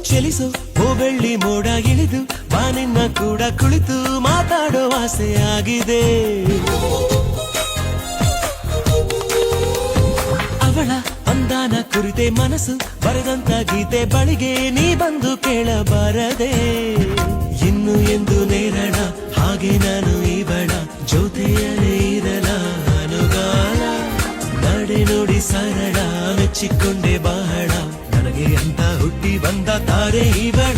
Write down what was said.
ಚಲಿಸು ಓ ಬೆಳ್ಳಿ ಮೋಡ ಇಳಿದು ಬಾನಿನ್ನ ಕೂಡ ಕುಳಿತು ಮಾತಾಡೋ ಆಸೆ ಆಗಿದೆ. ಅವಳ ಅಂದಾನ ಕುರಿತೆ ಮನಸ್ಸು ಬರೆದಂತ ಗೀತೆ ಬಳಿಗೆ ನೀ ಬಂದು ಕೇಳಬಾರದೆ. ಇನ್ನು ಎಂದು ನೇರಳ ಹಾಗೆ ನಾನು ಇವಳ ಜೊತೆಯಲೇ ಇರಲ ಅನುಗಾಲ. ನಡೆ ನುಡಿ ಸರಳ ಮೆಚ್ಚಿಕೊಂಡೆ ಬಹಳ ನನಗೆ ಅಂತ ಹುಟ್ಟಿ ಬಂದ ತಾರೆ ಇವಳ.